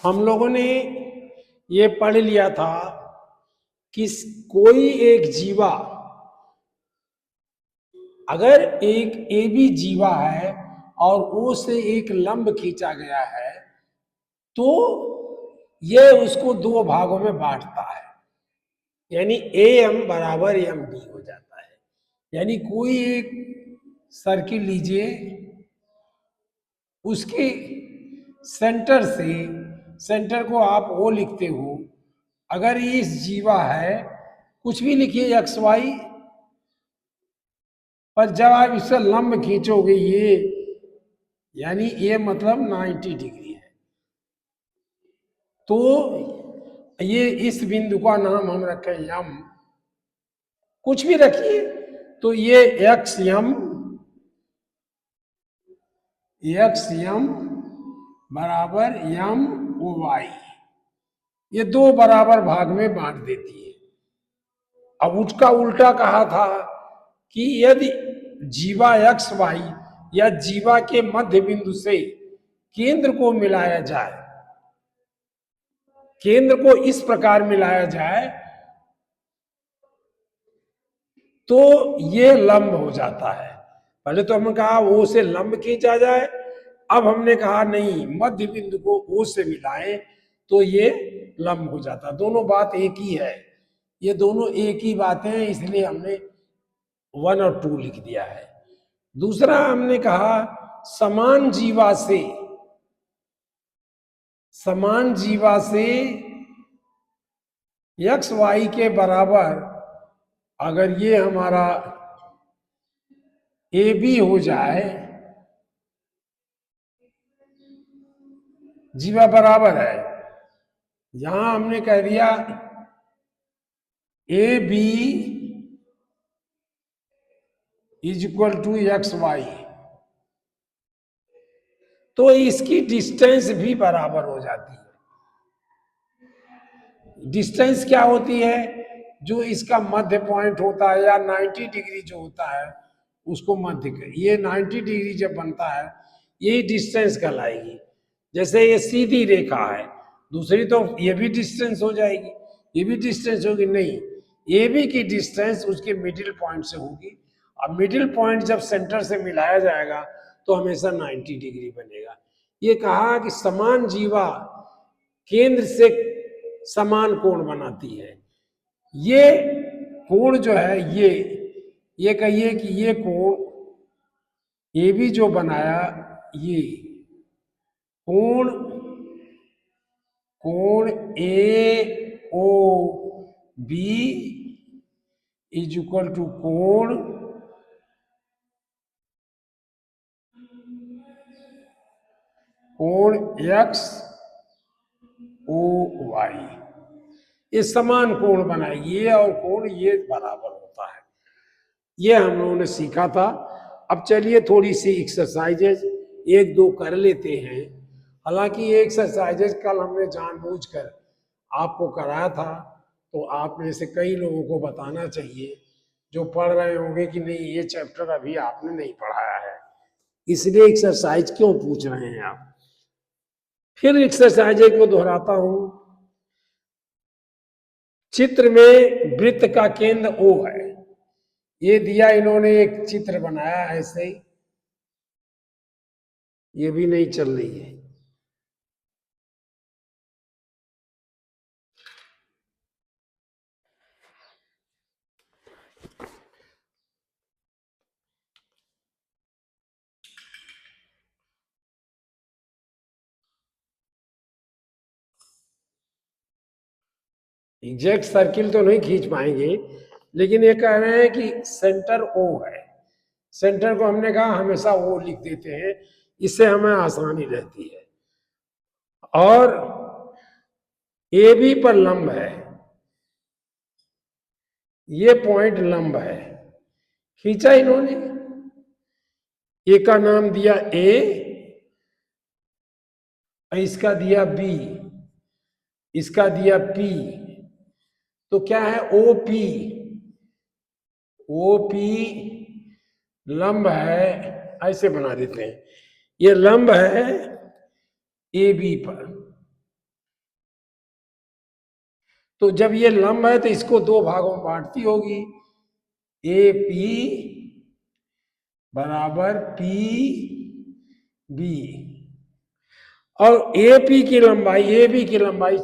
हम लोगों ने ये पढ़ लिया था कि कोई एक जीवा, अगर एक ए बी जीवा है और ओ से एक लंब खींचा गया है तो ये उसको दो भागों में बांटता है, यानी ए एम बराबर एम बी हो जाता है। यानी कोई एक सर्किल लीजिए, उसके सेंटर से, सेंटर को आप ओ लिखते हो, अगर ये इस जीवा है, कुछ भी लिखिए एक्स वाई, पर जब आप इससे लंब खींचोगे ये, यानी ये मतलब 90 डिग्री है, तो ये इस बिंदु का नाम हम रखें यम, कुछ भी रखिए, तो ये एक्स यम बराबर यम ओ वाई, ये दो बराबर भाग में बांट देती है। अब उसका उल्टा कहा था कि यदि जीवा एक्स वाई या जीवा के मध्य बिंदु से केंद्र को मिलाया जाए, केंद्र को इस प्रकार मिलाया जाए तो ये लंब हो जाता है। पहले तो हमने कहा ओ से लंब खींचा जाए, अब हमने कहा नहीं, मध्य बिंदु को ओ से मिलाएं तो ये लंब हो जाता है। दोनों बात एक ही है, ये दोनों एक ही बातें हैं, इसलिए हमने 1 और 2 लिख दिया है। दूसरा हमने कहा समान जीवा से एक्स वाई के बराबर अगर ये हमारा ए बी हो जाए, जीवा बराबर है, यहां हमने कह दिया A B is equal to X Y, तो इसकी डिस्टेंस भी बराबर हो जाती है। डिस्टेंस क्या होती है? जो इसका मध्य पॉइंट होता है या 90 डिग्री जो होता है उसको मध्य कर, ये 90 डिग्री जब बनता है यही डिस्टेंस कहलाएगी। जैसे ये सीधी रेखा है, दूसरी तो ये भी डिस्टेंस हो जाएगी, ये भी डिस्टेंस होगी, नहीं, ए बी की डिस्टेंस उसके मिडिल पॉइंट से होगी, और मिडिल पॉइंट जब सेंटर से मिलाया जाएगा तो हमेशा 90 डिग्री बनेगा। ये कहा कि समान जीवा केंद्र से समान कोण बनाती है। ये कोण जो है, ये कहिए कि ये कोण ए बी जो बनाया, ये कोण A O B is equal to कोण एक्स ओ वाई, ये समान कोण बनाएगी, ये और कोण ये बराबर होता है। ये हम लोगों ने सीखा था। अब चलिए थोड़ी सी एक्सरसाइजेज एक दो कर लेते हैं। हालांकि ये एक्सरसाइजेज कल हमने जानबूझकर आपको कराया था, तो आप में से कई लोगों को बताना चाहिए जो पढ़ रहे होंगे कि नहीं ये चैप्टर अभी आपने नहीं पढ़ाया है, इसलिए एक्सरसाइज क्यों पूछ रहे हैं आप। फिर एक्सरसाइजेज को दोहराता हूं। चित्र में वृत्त का केंद्र O है, ये दिया, इन्होंने एक चित्र बनाया ऐसे ही, ये भी नहीं चल रही है। एग्जैक्ट सर्किल तो नहीं खींच पाएंगे, लेकिन ये कह रहे हैं कि सेंटर O है, सेंटर को हमने कहा हमेशा O लिख देते हैं, इससे हमें आसानी रहती है। और ए बी पर लंब है, ये पॉइंट लंब है, खींचा इन्होंने, ए का नाम दिया ए, इसका दिया बी, इसका दिया पी, तो क्या है ओ पी लंब है, ऐसे बना देते हैं, ये लंब है ए बी पर, तो जब ये लंब है तो इसको दो भागों में बांटती होगी, ए पी बराबर पी बी, और ए पी की लंबाई, ए बी की लंबाई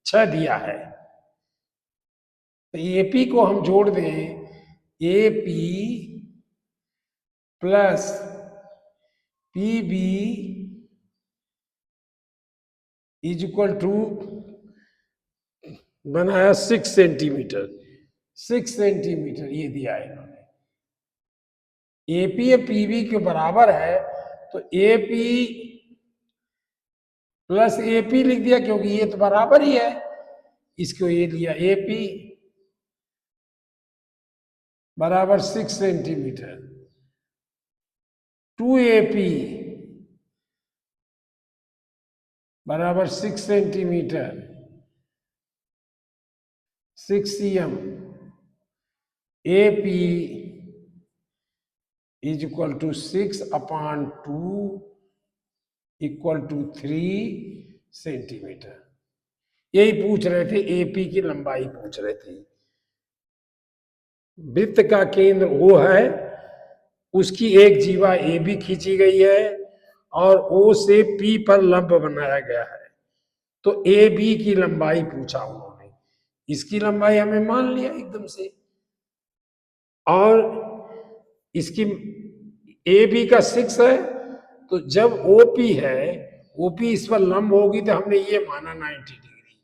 6 दिया है। तो ए पी को हम जोड़ दें, A P plus P B is equal to बनाया 6 सेंटीमीटर, 6 सेंटीमीटर ये दिया है इन्होंने। एपी पीबी के बराबर है, तो एपी प्लस एपी लिख दिया क्योंकि ये तो बराबर ही है, इसको ये लिया एपी बराबर 6 सेंटीमीटर, 2AP बराबर 6 centimetre, 6cm, AP is equal to 6/2 equal to 3 centimetre. यही पूछ रहे थे, एपी की लंबाई पूछ रहे थे। वृत्त का केंद्र ओ है, उसकी एक जीवा ए भी खींची गई है और ओ से पी पर लंब बनाया गया है। तो ए बी की लंबाई पूछा उन्होंने, इसकी लंबाई हमें मान लिया एकदम से, और इसकी ए बी का 6 है, तो जब ओपी है, ओपी इस पर लंब होगी तो हमने ये माना 90 डिग्री।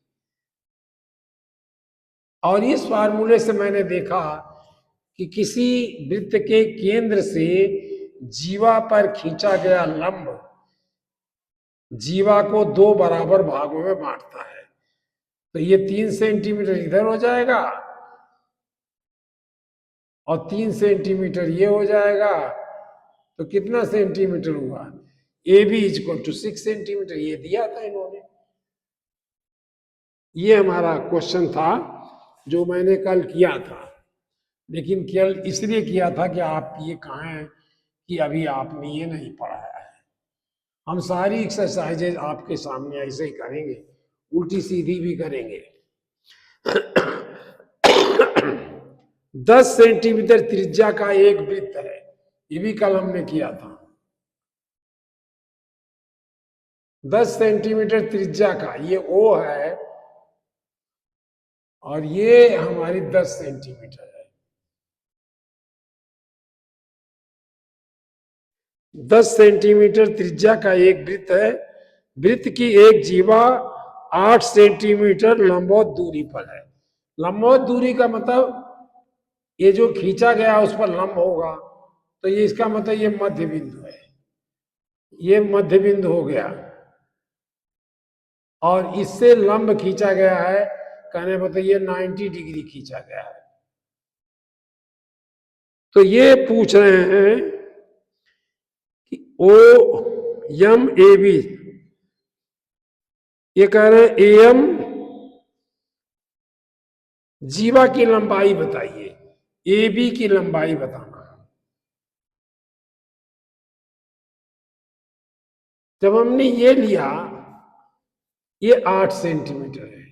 और इस फार्मूले से मैंने देखा कि किसी वृत्त के केंद्र से जीवा पर खींचा गया लंब जीवा को दो बराबर भागों में बांटता है। तो ये 3 सेंटीमीटर इधर हो जाएगा और 3 सेंटीमीटर ये हो जाएगा, तो कितना सेंटीमीटर हुआ, A B is equal to 6 centimetre, ये दिया था इन्होंने। ये हमारा क्वेश्चन था जो मैंने कल किया था, लेकिन कल इसलिए किया था कि आप ये कहें कि अभी आपने ये नहीं पढ़ाया है। हम सारी एक्सरसाइजेज आपके सामने ऐसे ही करेंगे, उल्टी सीधी भी करेंगे। 10 सेंटीमीटर त्रिज्या का एक वृत्त है, ये भी कल हमने किया था। 10 सेंटीमीटर त्रिज्या का ये ओ है और ये हमारी 10 सेंटीमीटर है। 10 सेंटीमीटर त्रिज्या का एक वृत्त है, वृत्त की एक जीवा 8 सेंटीमीटर लंबवत दूरी पर है। लंबवत दूरी का मतलब ये जो खींचा गया उस पर लंब होगा, तो ये इसका मतलब ये मध्य बिंदु है, ये मध्य बिंदु हो गया, और इससे लंब खींचा गया है, कहने मतलब ये 90 डिग्री खींचा गया है। तो ये पूछ रहे हैं कि ओ एम ए बी, ये कह रहे हैं ए एम जीवा की लंबाई बताइए, ए बी की लंबाई बताना। जब हमने ये लिया, ये 8 सेंटीमीटर है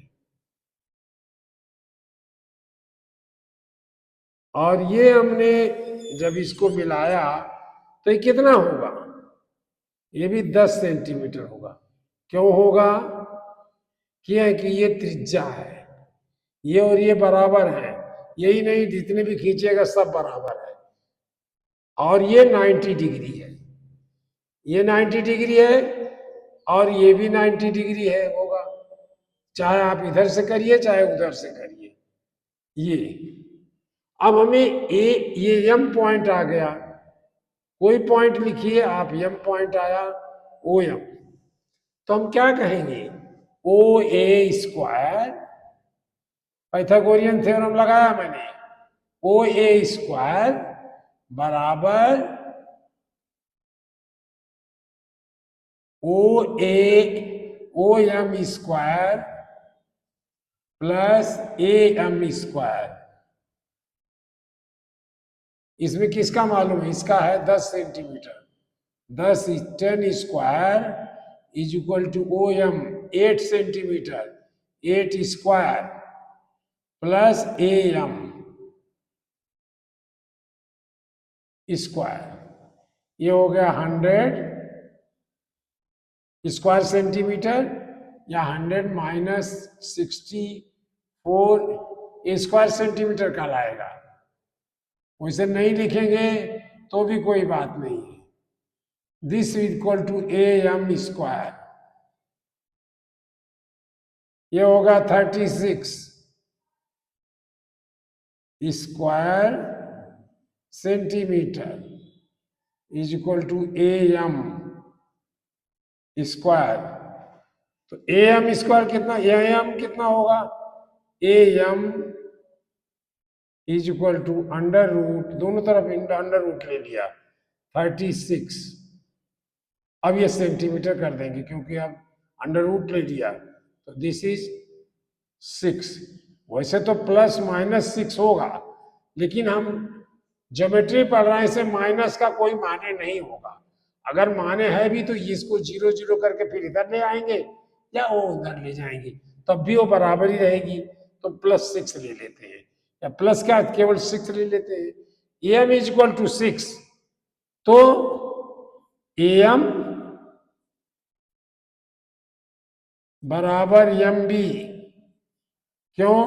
और ये हमने जब इसको मिलाया तो ये कितना होगा, ये भी 10 सेंटीमीटर होगा। क्यों होगा, क्या है कि ये त्रिज्या है, ये और ये बराबर है, यही नहीं जितने भी खींचेगा सब बराबर है, और ये 90 डिग्री है, ये 90 डिग्री है और ये भी 90 डिग्री है होगा, चाहे आप इधर से करिए चाहे उधर से करिए। ये अब हमें ये एम पॉइंट आ गया, कोई पॉइंट लिखिए आप, एम पॉइंट आया, ओ एम, तो हम क्या कहेंगे, O A square, Pythagorean theorem लगाया मैंने, ओ ए स्क्वायर बराबर O M square plus A M square. इसमें किसका मालूम है, इसका है 10 centimetre, 10 square is equal to O M 8 centimetre, 8 square plus AM square, ये हो गया 100 स्क्वायर सेंटीमीटर, या 100 माइनस 64 स्क्वायर सेंटीमीटर कहलाएगा। वैसे नहीं लिखेंगे तो भी कोई बात नहीं है। This equal to AM square, ये होगा 36 square centimetre is equal to AM square. तो AM स्क्वायर कितना, AM कितना होगा, AM is equal to under root, दोनों तरफ अंडर रूट ले लिया, 36। अब ये सेंटीमीटर कर देंगे क्योंकि अब अंडर रूट ले लिया, तो दिस इज 6। वैसे तो प्लस माइनस 6 होगा, लेकिन हम ज्योमेट्री पढ़ रहे हैं, इसे माइनस का कोई माने नहीं होगा। अगर माने है भी तो इसको 0 0 करके फिर इधर ले आएंगे या वो उधर ले जाएंगे, तब भी वो बराबर ही रहेगी। तो प्लस 6 ले लेते हैं, या प्लस क्या केवल 6 ले लेते हैं। AM इज इक्वल टू 6, तो AM बराबर MB। क्यों?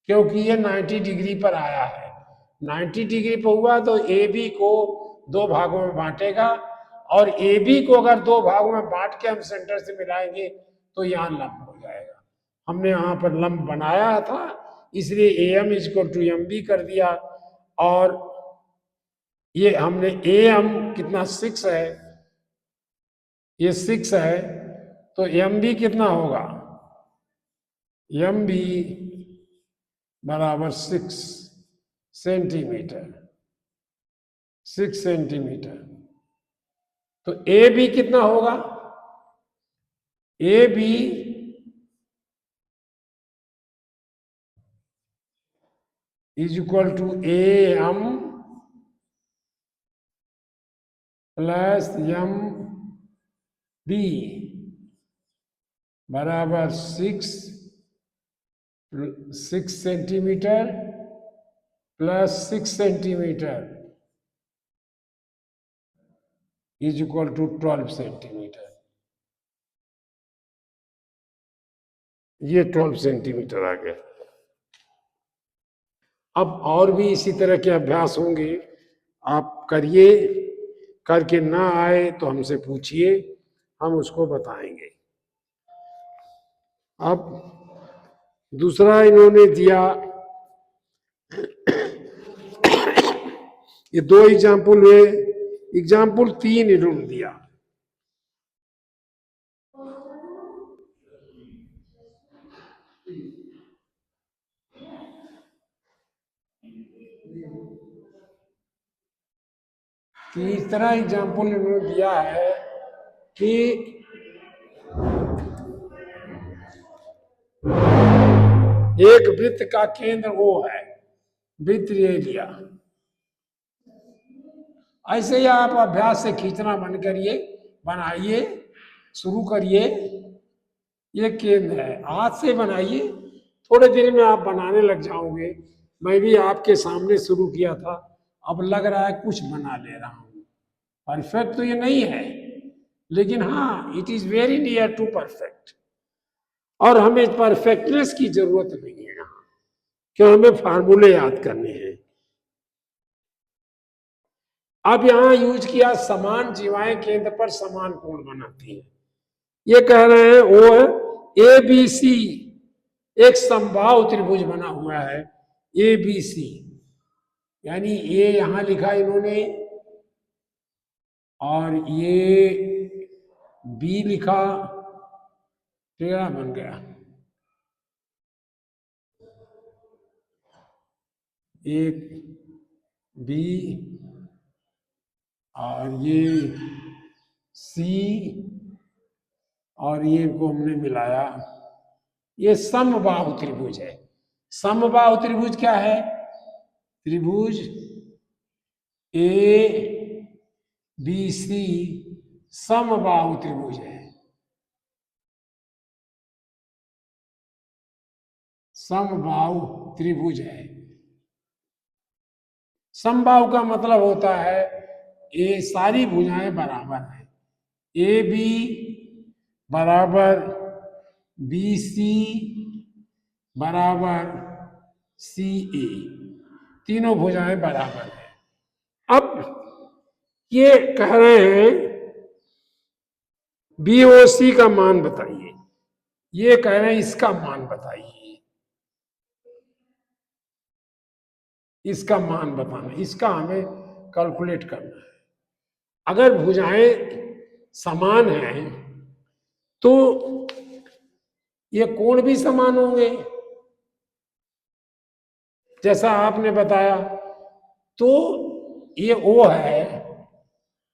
क्योंकि ये 90 डिग्री पर आया है। 90 डिग्री पर हुआ तो AB को 2 भागों में बांटेगा, और AB को अगर 2 भागों में बांट के हम सेंटर से मिलाएंगे तो यहाँ लंब हो जाएगा। हमने यहाँ पर लंब बनाया था, इसलिए AM इक्वल टू MB कर दिया। और ये हमने AM कितना 6 है, ये 6 है, तो MB कितना होगा, MB बराबर 6 सेंटीमीटर, 6 सेंटीमीटर। तो AB कितना होगा, AB is equal to AM plus MB बराबर 6 centimetre plus 6 centimetre is equal to 12 centimetre. ये 12 सेंटीमीटर आ गया। अब और भी इसी तरह के अभ्यास होंगे, आप करिए, करके ना आए तो हमसे पूछिए, हम उसको बताएंगे। अब दूसरा इन्होंने दिया, ये 2 एग्जाम्पल हुए, एग्जाम्पल 3 इन्होंने दिया। तीसरा एग्जाम्पल इन्होंने दिया है कि एक वृत्त का केंद्र O है, वृत्त ले लिया। ऐसे ही आप अभ्यास से खींचना बंद करिए, बनाइए, शुरू करिए। ये केंद्र है, हाथ से बनाइए, थोड़े दिन में आप बनाने लग जाओगे। मैं भी आपके सामने शुरू किया था, अब लग रहा है कुछ बना ले रहा हूं। परफेक्ट तो ये नहीं है, लेकिन हाँ it is very near to perfect. और हमें परफेक्टनेस की जरूरत नहीं है यहाँ, क्यों, हमें फार्मूले याद करने हैं। अब यहां यूज किया समान जीवाएं केंद्र पर समान कोण बनाती हैं। ये कह रहे हैं वो है ABC, एक समबाहु त्रिभुज बना हुआ है ABC, यानी ये यहां लिखा इन्होंने, और ये B लिखा, टेढ़ा बन गया, एक B और ये C, और ये को हमने मिलाया, ये समबाहु त्रिभुज है। समबाहु त्रिभुज क्या है, त्रिभुज ABC समबाहु त्रिभुज है। समबाहु त्रिभुज है। समबाहु का मतलब होता है ये सारी भुजाएं बराबर हैं, ए बी बराबर बी सी बराबर सी ए, तीनों भुजाएं बराबर हैं। अब ये कह रहे हैं बी ओ सी का मान बताइए, ये कह रहे हैं इसका मान बताइए, इसका मान बताना, इसका हमें कैलकुलेट करना है। अगर भुजाएं समान हैं तो ये कोण भी समान होंगे जैसा आपने बताया। तो ये ओ है,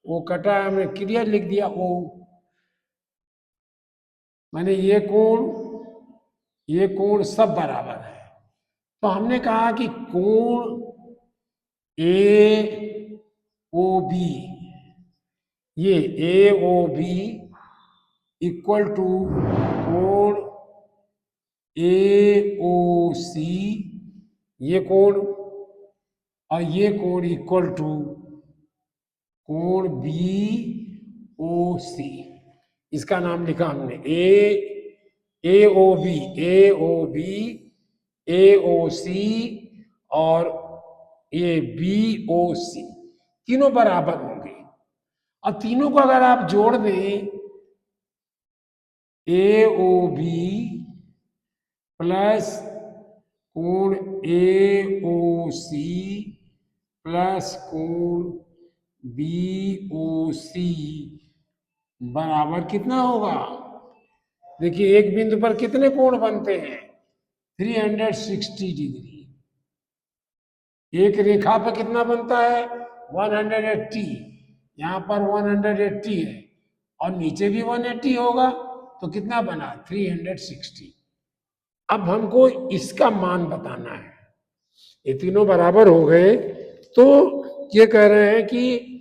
वो कटा है, हमने क्लियर लिख दिया ओ, माने ये कोण सब बराबर है। तो हमने कहा कि कोण ए ओ बी, ये ए ओ बी इक्वल टू कोण ए ओ सी, ये कोण, और ये कोण इक्वल टू कोण बी ओ सी। इसका नाम लिखा हमने ए ओ बी, ए ओ बी, ए ओ सी और ये बी ओ सी, तीनों बराबर होंगे। अब तीनों को अगर आप जोड़ दें, ए ओ बी प्लस कोण ए ओ सी प्लस कोण बी ओ सी बराबर कितना होगा? देखिए एक बिंदु पर कितने कोण बनते हैं? 360 डिग्री। एक रेखा पर कितना बनता है? 180। यहां पर 180 है और नीचे भी 180 होगा, तो कितना बना? 360। अब हमको इसका मान बताना है। ये तीनों बराबर हो गए, तो ये कह रहे हैं कि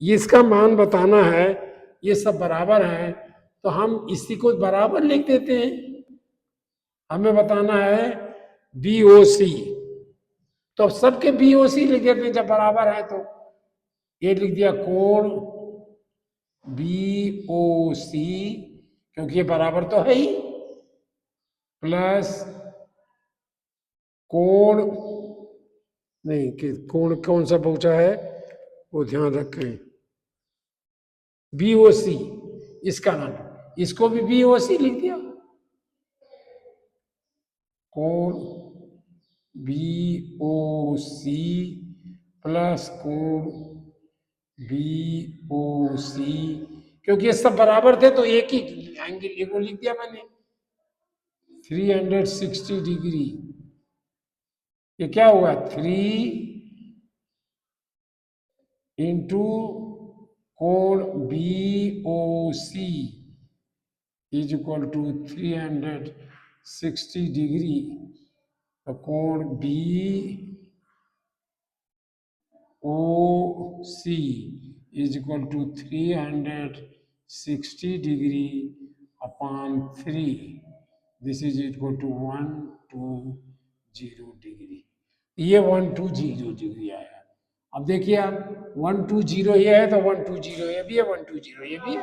इसका मान बताना है, ये सब बराबर है, तो हम इसी को बराबर लिख देते हैं। हमें बताना है बी ओ सी, तो अब सबके बी ओ सी लिख देते हैं जब बराबर है। तो ये लिख दिया कोण बी ओ सी, क्योंकि ये बराबर तो है ही, प्लस कोण, नहीं कि कोण कौन सा पूछा है वो ध्यान रखें, बी ओ सी इसका नाम, इसको भी बी ओ सी लिख दिया, कोण बी ओ सी प्लस कोण बी ओ सी, क्योंकि ये सब बराबर थे तो एक ही एंगल को लिख दिया मैंने 360 डिग्री। ये क्या हुआ? 3 इंटू कोण B O C is equal to 360 degree. तो कोण B O C is equal to 360 degree upon 3, this is equal to 120 degree. ये 120 डिग्री आया। अब देखिए आप 120 ये है तो 120 ये भी है, 120 ये भी है,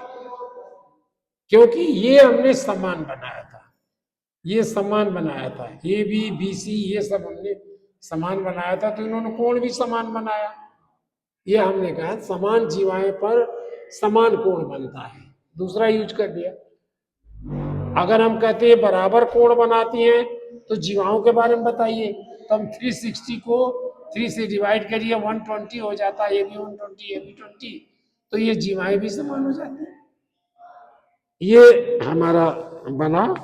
क्योंकि ये हमने समान बनाया था, ये समान बनाया था, ए बी बी सी ये सब हमने समान बनाया था, तो इन्होंने कोण भी समान बनाया। ये हमने कहा समान जीवाएं पर समान कोण बनता है, दूसरा यूज कर दिया। अगर हम कहते हैं बराबर कोण बनाती हैं तो जीवाओं के बारे में बताइए, तो हम 360 को 3 से डिवाइड करिए, 120 हो जाता है, ये भी 120 ये भी 20, तो ये जीवाएं भी समान हो जाती हैं। ये हमारा बना।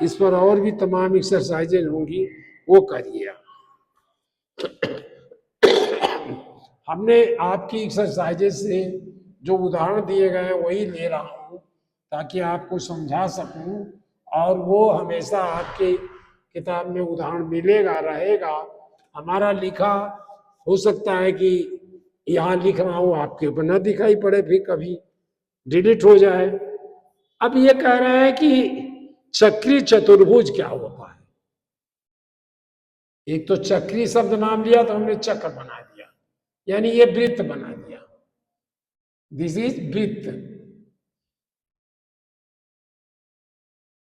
इस पर और भी तमाम एक्सरसाइजेज होंगी, वो करिए आप। हमने आपकी एक्सरसाइजेज से जो उदाहरण दिए गए हैं वही ले रहा हूँ ताकि आपको समझा सकूं, और वो हमेशा आपके किताब में उदाहरण मिलेगा रहेगा। हमारा लिखा हो सकता है कि यहाँ लिख रहा हूँ आपके ऊपर ना दिखाई पड़े, फिर कभी डिलीट हो जाए। अब ये कह रहे हैं कि चक्री चतुर्भुज क्या होता है? एक तो चक्री शब्द नाम लिया तो हमने चक्र बना दिया, यानी ये वृत्त बना दिया। दिस इज वृत्त।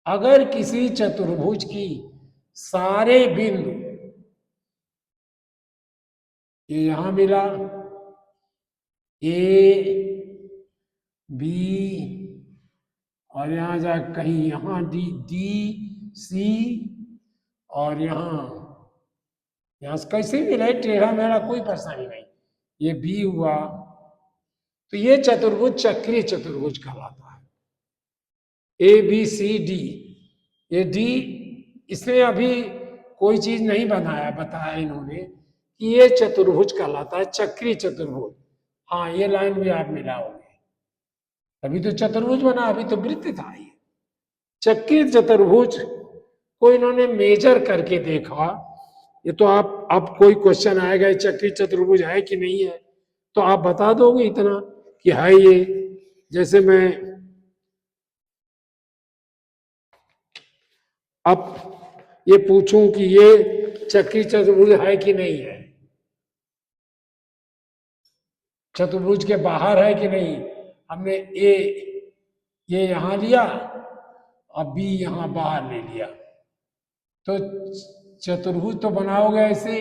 अगर किसी चतुर्भुज की सारे बिंदु, ये यहां मिला, ए बी, और यहां जा कहीं यहां डी, डी सी, और यहां से कैसे भी रहे टेढ़ा मेढ़ा कोई परेशानी नहीं, ये बी हुआ, तो ये चतुर्भुज चक्रीय चतुर्भुज कहलाता है। ए बी सी डी, ये डी, इसमें अभी कोई चीज नहीं बनाया, बताया इन्होंने कि ये चतुर्भुज कहलाता है, चक्रीय चतुर्भुज। हाँ, ये लाइन भी आप मिलाओगे, अभी तो चतुर्भुज बना, अभी तो वृत्त था ये। चक्रीय चतुर्भुज को इन्होंने मेजर करके देखा। ये तो आप कोई क्वेश्चन आएगा चक्रीय चतुर्भुज है कि नहीं है, तो आप बता दोगे इतना कि है ये। जैसे मैं अब ये पूछूं कि ये चक्रीय चतुर्भुज है कि नहीं है, चतुर्भुज के बाहर है कि नहीं। हमने ए ये यहां लिया और बी यहां बाहर ले लिया, तो चतुर्भुज तो बनाओगे ऐसे,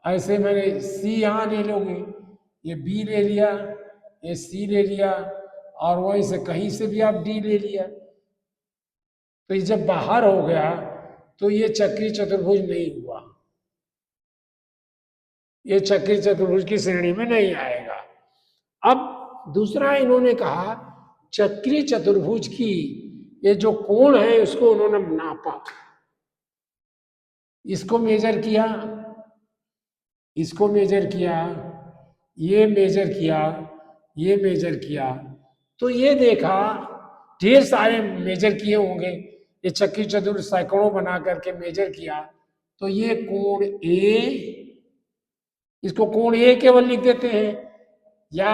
ऐसे मैंने सी यहां ले लोगे, ये बी ले लिया, ये सी ले लिया, और वहीं से कहीं से भी आप डी ले लिया, तो ये जब बाहर हो गया तो ये चक्रीय चतुर्भुज नहीं हुआ, ये चक्रीय चतुर्भुज की श्रेणी में नहीं आएगा। अब दूसरा इन्होंने कहा, चक्रीय चतुर्भुज की ये जो कोण है उसको उन्होंने नापा, इसको मेजर किया, इसको मेजर किया, ये मेजर किया, ये मेजर किया, तो ये देखा ढेर सारे मेजर किए होंगे, ये चक्रीय चतुर्भुज सैकड़ों बना करके मेजर किया, तो ये कोण ए, इसको कोण ए केवल लिख देते हैं, या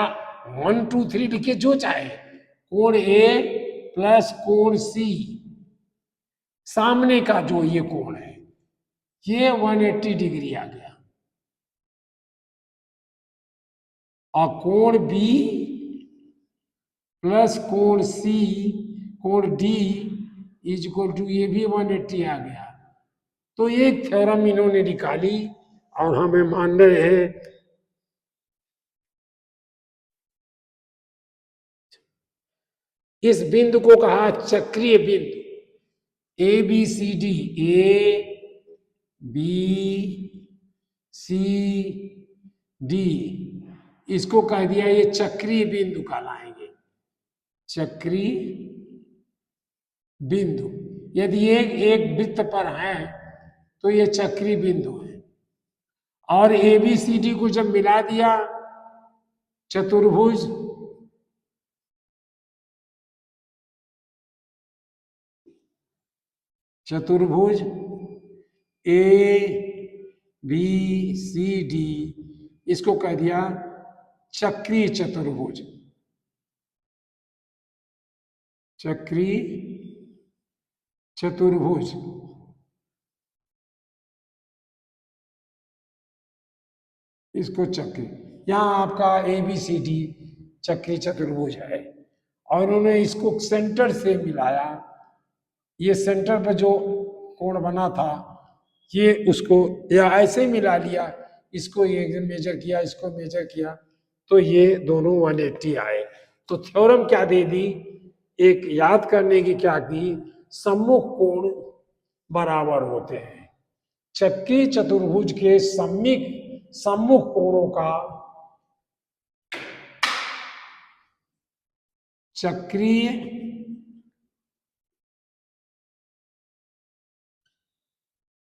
1 2 3 लिखे जो चाहे, कोण ए प्लस कोण सी, सामने का जो ये कोण है ये 180 डिग्री आ गया, और कोण बी प्लस कोण सी, कोण डी इज इक्वल टू, ये भी 180 आ गया। तो ये थ्योरम इन्होंने निकाली और हमें मान रहे हैं। इस बिंदु को कहा चक्रीय बिंदु, A B C D, A B C D, इसको कह दिया ये चक्रीय बिंदु कहलाएंगे, चक्रीय बिंदु। यदि एक वृत्त पर है तो ये चक्रीय बिंदु है, और ए बी सी डी को जब मिला दिया चतुर्भुज, चतुर्भुज ए बी सी डी, इसको कह दिया चक्रीय चतुर्भुज, चक्रीय चतुर्भुज। इसको चक्री, यहाँ आपका ए बी सी डी चक्रीय चतुर्भुज है, और उन्होंने इसको सेंटर से मिलाया, ये सेंटर पर जो कोण बना था ये उसको या ऐसे ही मिला लिया, इसको ये मेजर किया, इसको मेजर किया, तो ये दोनों 180 आए। तो थ्योरम क्या दे दी, एक याद करने की क्या दी, सम्मुख कोण बराबर होते हैं, चक्रीय चतुर्भुज के सम्मुख कोणों का, चक्रीय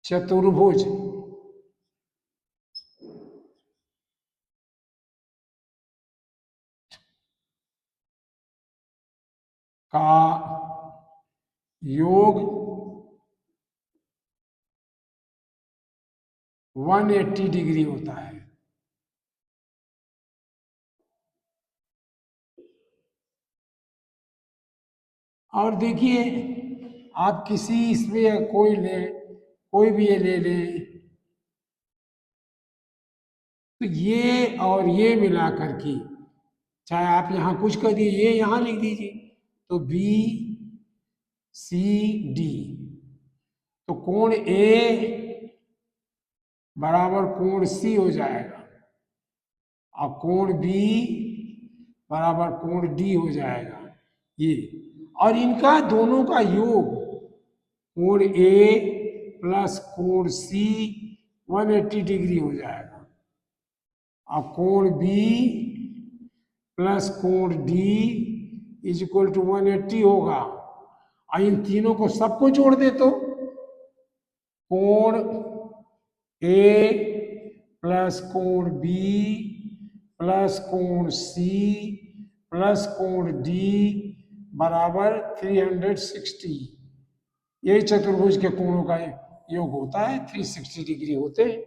चतुर्भुज का योग 180 डिग्री होता है। और देखिए आप किसी इसमें कोई भी ये ले लें, तो ये और ये मिला करके, चाहे आप यहाँ कुछ कर दिए, ये यहाँ लिख दीजिए, तो बी सी डी, तो कोण ए बराबर कोण सी हो जाएगा और कोण बी बराबर कोण डी हो जाएगा ये, और इनका दोनों का योग कोण ए प्लस कोण सी 180 डिग्री हो जाएगा और कोण बी प्लस कोण डी इज इक्वल टू 180 होगा। और इन तीनों को सबको जोड़ दे तो कोण ए प्लस कोण बी प्लस कोण सी प्लस कोण डी बराबर 360। यही चतुर्भुज के कोणों का योग होता है, 360 डिग्री होते हैं।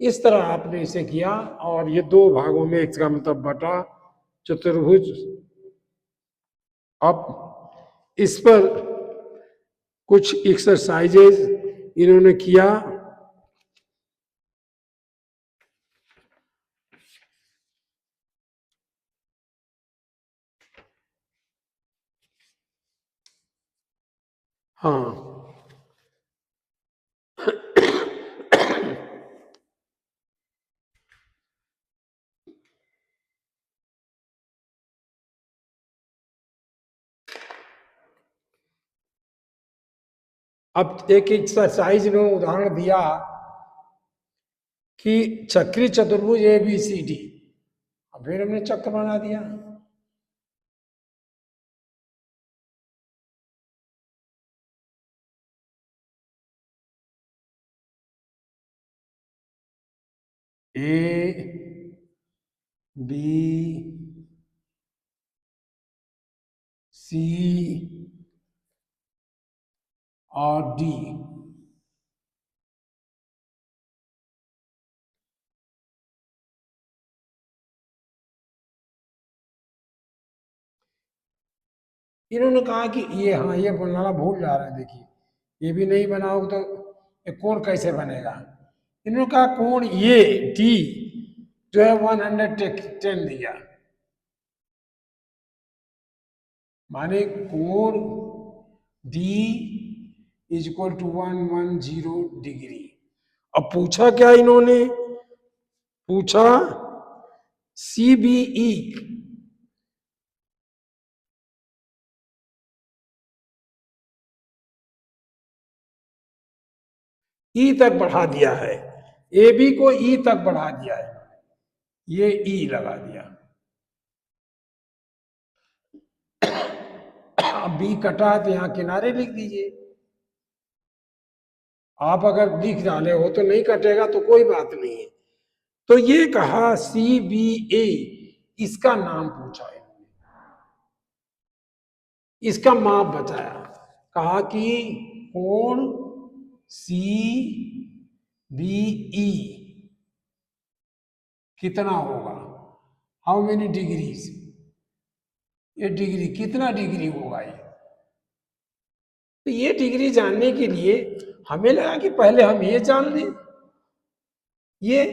इस तरह आपने इसे किया और ये दो भागों में इसका मतलब बटा चतुर्भुज। अब इस पर कुछ एक्सरसाइजेज इन्होंने किया। हाँ, अब एक एक्सरसाइज इन्होंने उदाहरण दिया कि चक्री चतुर्भुज ए बी सी डी, अब फिर हमने चक्र बना दिया। ए बी सी और डी, इन्होंने कहा कि ये, हाँ ये बनाना भूल जा रहे हैं, देखिए ये भी नहीं बनाओगे तो ये कोण कैसे बनेगा। इन्होंने कहा कोण ये डी जो है 110 दिया, माने कोण D is equal to 110 degree. अब पूछा क्या इन्होंने, पूछा CBE ई तक बढ़ा दिया है, AB को ई तक बढ़ा दिया है, ये ई लगा दिया। अब बी कटा है तो यहां किनारे लिख दीजिए। आप अगर लिख डाले हो तो नहीं कटेगा तो कोई बात नहीं है। तो ये कहा CBA, इसका नाम पूछा है, इसका माप बताया, कहा कि कोण CBE कितना होगा, हाउ मेनी डिग्रीज, ये डिग्री कितना डिग्री होगा ये। तो ये डिग्री जानने के लिए हमें लगा कि पहले हम ये जान लें ये,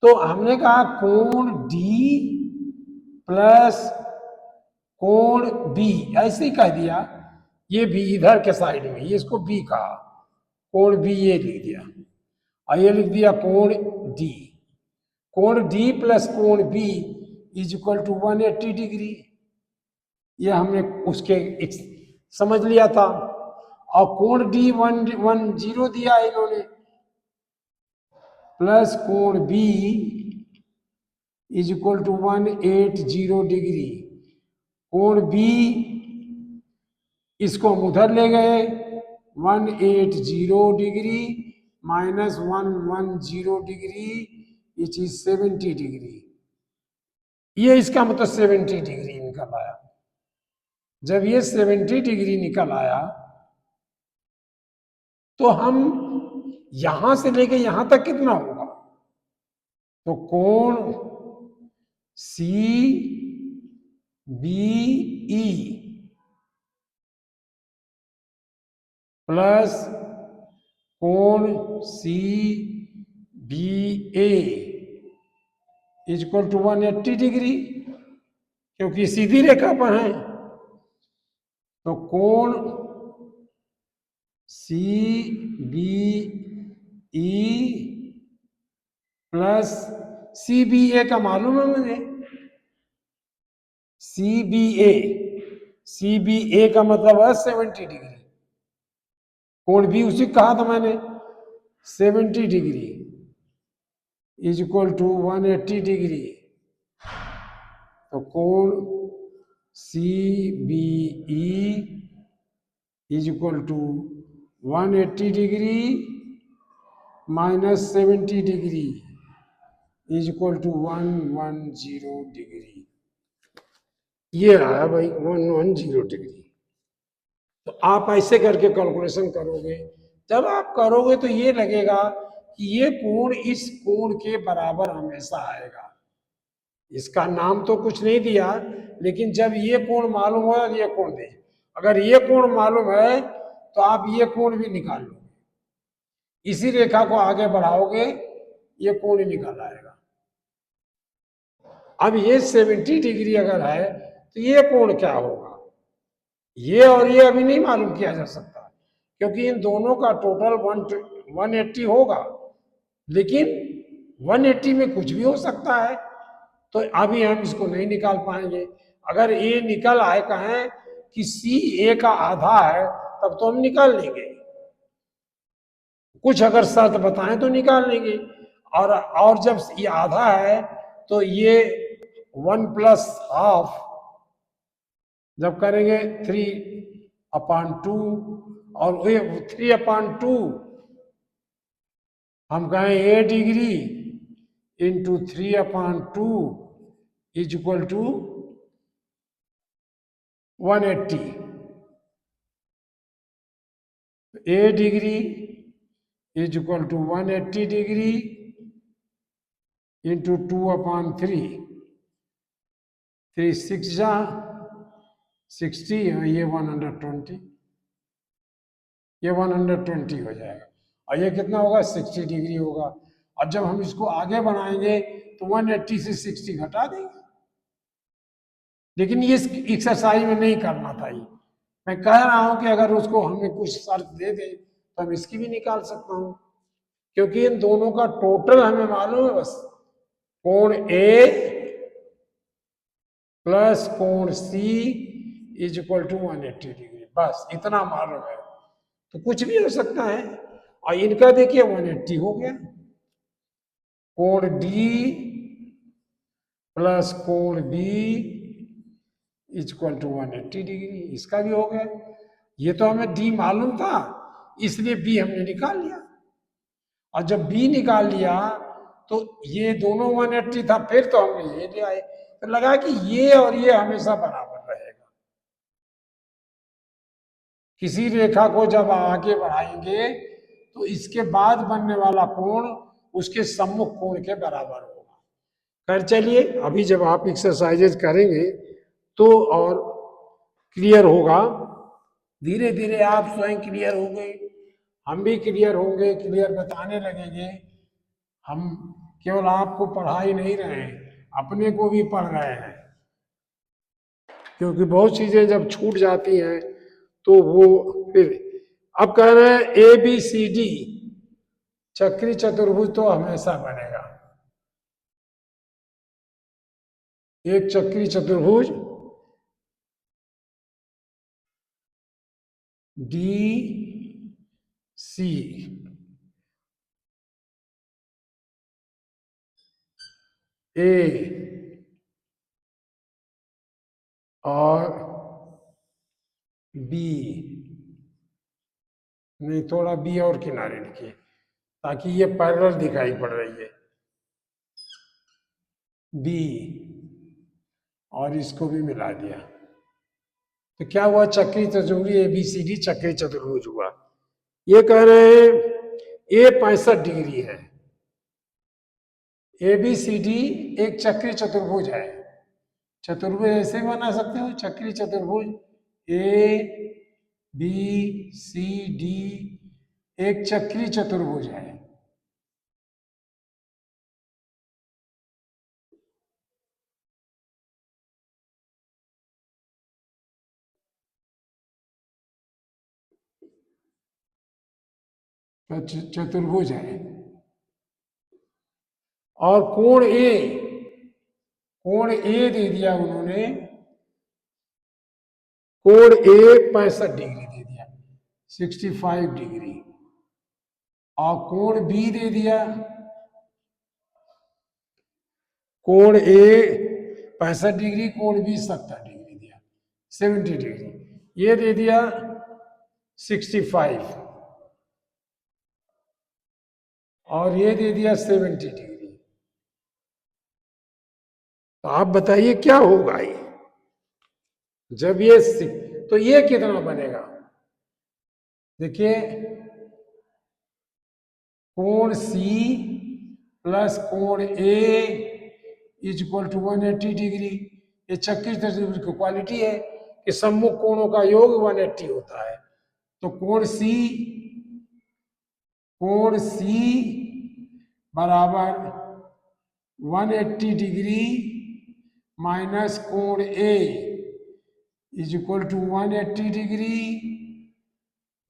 तो हमने कहा कोण डी प्लस कोण बी, ऐसे ही कह दिया, ये भी इधर के साइड में, ये इसको बी कहा, कोण बी ये लिख दिया, और ये लिख दिया कोण डी, कोण डी प्लस कोण B is equal to 180 degree, ये हमने उसके समझ लिया था। और कोण डी 110 दिया इन्होंने, प्लस कोण B is equal to 180 degree, कोण बी इसको हम उधर ले गए, 180 degree minus 110 degree which is 70 degree, ये इसका मतलब 70 डिग्री निकल आया। जब ये 70 डिग्री निकल आया तो हम यहां से लेके यहां तक कितना होगा, तो कोण CBE प्लस कोण C B A equal to 180 degree, क्योंकि सीधी रेखा पर है। तो कोण C B E plus C B A का मालूम है मुझे, सी B A, C B A का मतलब है 70 डिग्री। कोण भी उसी कहा था मैंने 70 degree is equal to 180 degree. तो कोण C B E is equal to 180 degree minus 70 degree is equal to 110 degree. ये आया भाई 110 डिग्री। तो आप ऐसे करके कैलकुलेशन करोगे, जब आप करोगे तो ये लगेगा कि ये कोण इस कोण के बराबर हमेशा आएगा। इसका नाम तो कुछ नहीं दिया, लेकिन जब ये कोण मालूम हो ये कोण दे, अगर ये कोण मालूम है तो आप ये कोण भी निकाल लो, इसी रेखा को आगे बढ़ाओगे ये कोण ही निकल आएगा। अब ये 70 डिग्री अगर है तो ये कोण क्या होगा, ये और ये अभी नहीं मालूम किया जा सकता, क्योंकि इन दोनों का टोटल 180 होगा, लेकिन 180 में कुछ भी हो सकता है, तो अभी हम इसको नहीं निकाल पाएंगे। अगर ये निकल आए कहें कि सी ए का आधा है तब तो हम निकाल लेंगे, कुछ अगर शर्त बताएं तो निकाल लेंगे। और जब ये आधा है तो ये 1+12 जब करेंगे 3/2, और ये 3/2 हम कहें A degree into 3/2 is equal to 180। A degree is equal to 180 degree into 2/3, 3 6 जा 60, ये 120, ये 120 हो जाएगा, और ये कितना होगा 60 डिग्री होगा। और जब हम इसको आगे बढ़ाएंगे तो 180 से 60 घटा देंगे, लेकिन ये एक्सरसाइज में नहीं करना था। ये मैं कह रहा हूं कि अगर उसको हमें कुछ शर्त दे दे तो हम इसकी भी निकाल सकता हूं, क्योंकि इन दोनों का टोटल हमें मालूम है, बस कोण ए प्लस कोण सी इज इक्वल टू 180 डिग्री, बस इतना मालूम है। तो कुछ भी हो सकता है, और इनका देखिए 180 हो गया, कोण डी प्लस कोण बी इक्वल टू 180 डिग्री, इसका भी हो गया। ये तो हमें डी मालूम था, इसलिए बी हमने निकाल लिया, और जब बी निकाल लिया तो ये दोनों 180 था, फिर तो हमने ये ले आए, तो लगा कि ये और ये हमेशा बराबर रहेगा। किसी रेखा को जब आगे बढ़ाएंगे तो इसके बाद बनने वाला कोण उसके सम्मुख कोण के बराबर होगा। कर चलिए, अभी जब आप एक्सरसाइजेज करेंगे तो और क्लियर होगा, धीरे धीरे आप स्वयं क्लियर होंगे, हम भी क्लियर होंगे, क्लियर बताने लगेंगे। हम केवल आपको पढ़ा ही नहीं रहे हैं, अपने को भी पढ़ रहे हैं, क्योंकि बहुत चीजें जब छूट जाती हैं तो वो फिर। अब कह रहे हैं ए बी सी डी चक्री चतुर्भुज तो हमेशा बनेगा, एक चक्री चतुर्भुज डी सी ए और बी, नहीं थोड़ा बी और किनारे लिखिए ताकि ये पैरेलल दिखाई पड़ रही है, बी और इसको भी मिला दिया, तो क्या हुआ चक्री चतुर्भुज ABCD चक्री चतुर्भुज हुआ। ये कह रहे हैं ए 65 डिग्री है, ABCD एक चक्री चतुर्भुज है। चतुर्भुज ऐसे बना सकते हो, चक्री चतुर्भुज A बी सी डी एक चक्री चतुर्भुज है। चतुर्भुज है और कोण ए दे दिया उन्होंने, कोण ए 65 डिग्री दे दिया, 65 डिग्री। और कोण बी दे दिया, कोण ए 65 डिग्री, कोण बी 70 डिग्री दिया, 70 डिग्री। ये दे दिया 65 और ये दे दिया 70 डिग्री। तो आप बताइए क्या होगा ये जब ये तो ये कितना बनेगा? देखिए, कोण सी प्लस कोण A is equal to 180 degree. ये 36 की क्वालिटी है कि सम्मुख कोणों का योग 180 होता है। तो कोण सी बराबर 180 डिग्री माइनस कोण A is equal to 180 degree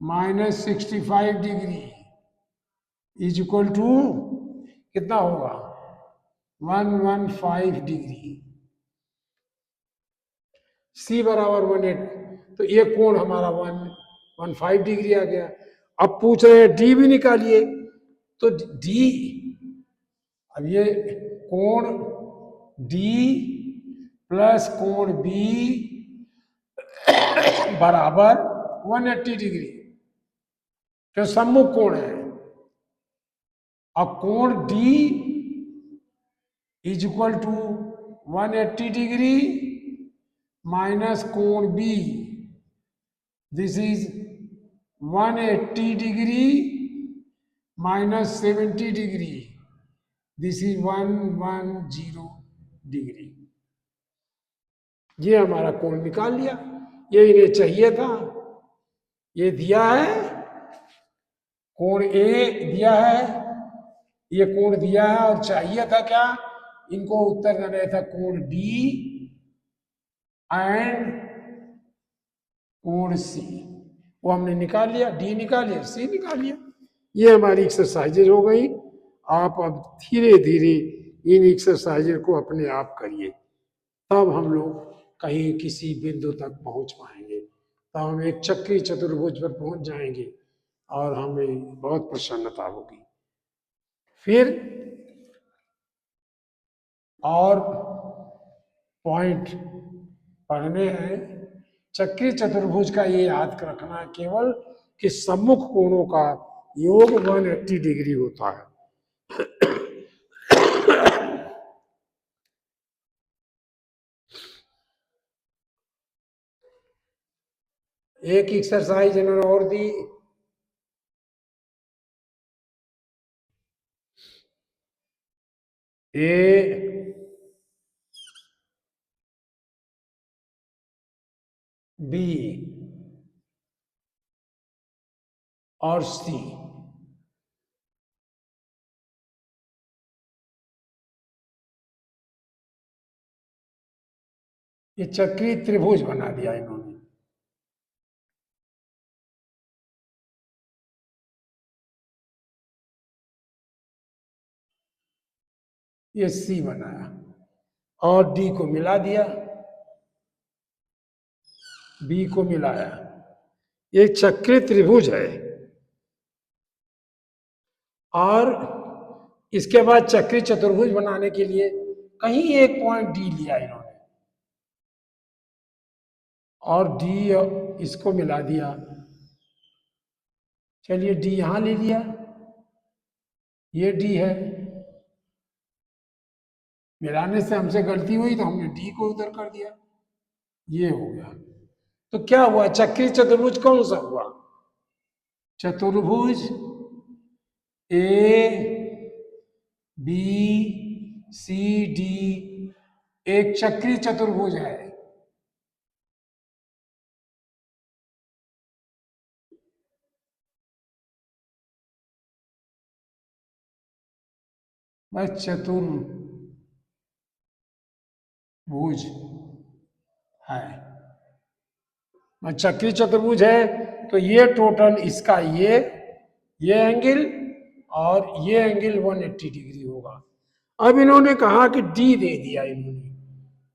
minus 65 degree is equal to कितना होगा? 115 डिग्री। सी बराबर 180, तो ये कोण हमारा 115 डिग्री आ गया। अब पूछ रहे हैं डी भी निकालिए, तो डी, अब ये कोण डी प्लस कोण बी बराबर 180 डिग्री, जो सम्मुख कोण है। अब कोण D is equal to 180 degree minus कोण B, this is 180 degree minus 70 degree, this is 110 degree. ये हमारा कोण निकाल लिया। ये इन्हें चाहिए था, ये दिया है, कोण ए दिया है, ये कोण दिया है, और चाहिए था क्या? इनको उत्तर देना था कोण डी एंड कोण सी। वो हमने निकाल लिया, डी निकाल लिया, सी निकाल लिया। ये हमारी एक्सरसाइजेज हो गई। आप अब धीरे धीरे इन एक्सरसाइजेज को अपने आप करिए, तब हम लोग कहीं किसी बिंदु तक पहुंच पाएंगे, तब हम एक चक्री चतुर्भुज पर पहुंच जाएंगे और हमें बहुत प्रसन्नता होगी। फिर और पॉइंट पढ़ने हैं। चक्री चतुर्भुज का ये याद रखना केवल कि सम्मुख कोणों का योग 180 डिग्री होता है। एक एक्सरसाइज इन्होंने और दी, ए बी और सी ये चक्री त्रिभुज बना दिया इन्होंने। ये सी बनाया और डी को मिला दिया, बी को मिलाया। ये चक्री त्रिभुज है। और इसके बाद चक्री चतुर्भुज बनाने के लिए कहीं एक पॉइंट डी लिया इन्होंने और डी इसको मिला दिया। चलिए डी यहां ले लिया, ये डी है, मिलाने से हमसे गलती हुई तो हमने डी को उधर कर दिया, ये हो गया। तो क्या हुआ? चक्री चतुर्भुज कौन सा हुआ? चतुर्भुज ए बी सी डी एक चक्री चतुर्भुज है। चतुर्भुज है, चक्री चतुर्भुज है, तो ये टोटल इसका ये एंगल और ये एंगल 180 डिग्री होगा। अब इन्होंने कहा कि डी दे दिया, इन्होंने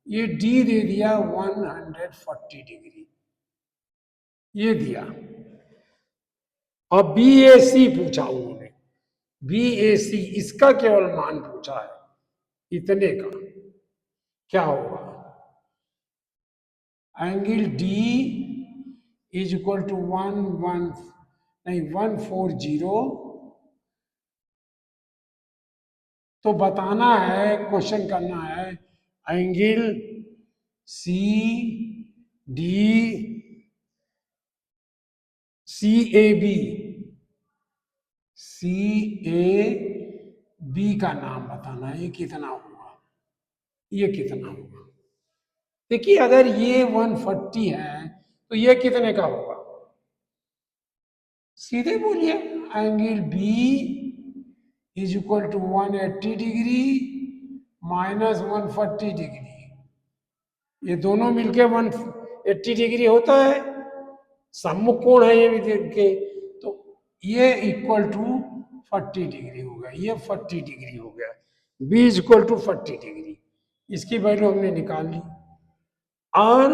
ये डी दे दिया 140 डिग्री, ये दिया। और बी ए सी पूछा उन्होंने, बी ए सी इसका केवल मान पूछा है, इतने का क्या होगा? Angle D is equal to 140। तो बताना है, क्वेश्चन करना है, एंगल सी ए बी का नाम बताना है, ये कितना होगा, ये कितना होगा। देखिए अगर ये 140 है तो ये कितने का होगा? सीधे बोलिए, angle B is equal to 180 degree minus 140 degree, ये दोनों मिलके 180 डिग्री होता है, सम्मुख कोण है ये भी देख के, तो ये इक्वल टू 40 डिग्री हो गया, ये 40 डिग्री हो गया, B is equal to 40 degree, इसकी वैल्यू हमने निकाल ली। और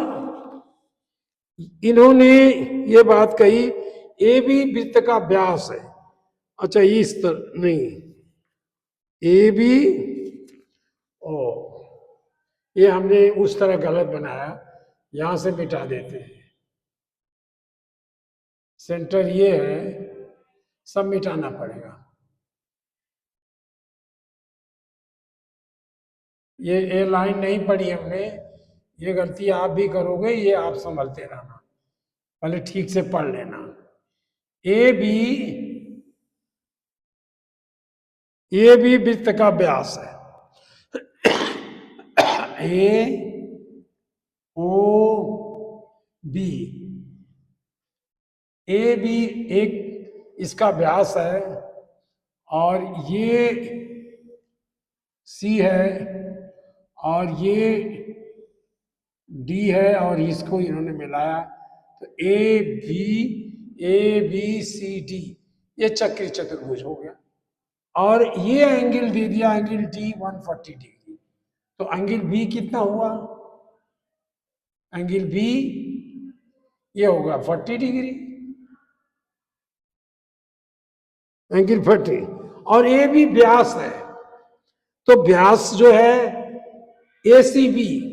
इन्होंने ये बात कही, ए बी वृत्त का व्यास है। अच्छा इस तरह नहीं, ए बी, ओ ये हमने उस तरह गलत बनाया, यहां से मिटा देते हैं, सेंटर ये है, सब मिटाना पड़ेगा। ये लाइन नहीं पढ़ी हमने, ये गलती आप भी करोगे, ये आप संभलते रहना, पहले ठीक से पढ़ लेना। ए बी वृत्त का व्यास है, ए ओ बी, ए बी एक इसका व्यास है, और ये सी है, और ये डी है, और इसको इन्होंने मिलाया, तो ए बी सी डी, ये चक्री चतुर्भुज हो गया। और ये एंगल दे दिया, एंगल डी 140 डिग्री, तो एंगल बी कितना हुआ? एंगल बी ये होगा 40 डिग्री, एंगल 40, और ए बी व्यास है, तो व्यास जो है ए सी बी,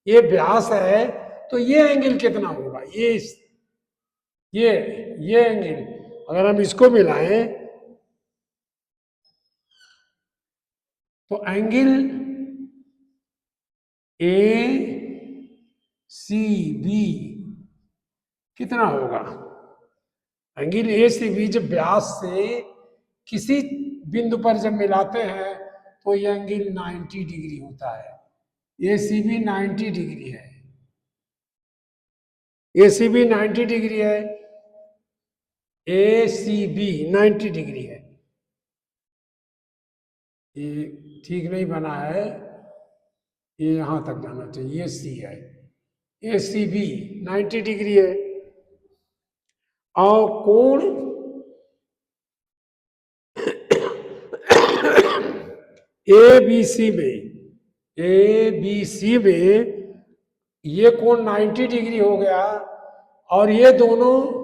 ये व्यास है, तो ये एंगल कितना होगा? ये एंगल अगर हम इसको मिलाएं तो एंगल ए सी बी कितना होगा? एंगल ए सी बी जब व्यास से किसी बिंदु पर जब मिलाते हैं तो ये एंगल 90 डिग्री होता है, ए सी बी 90 डिग्री है, ए सी बी 90 डिग्री है, ए सी बी 90 डिग्री है, ये ठीक नहीं बना है, ये यहां तक जाना चाहिए, ये सी है, ए सी बी 90 डिग्री है, और कोण ए बी सी में ये कोण 90 डिग्री हो गया, और ये दोनों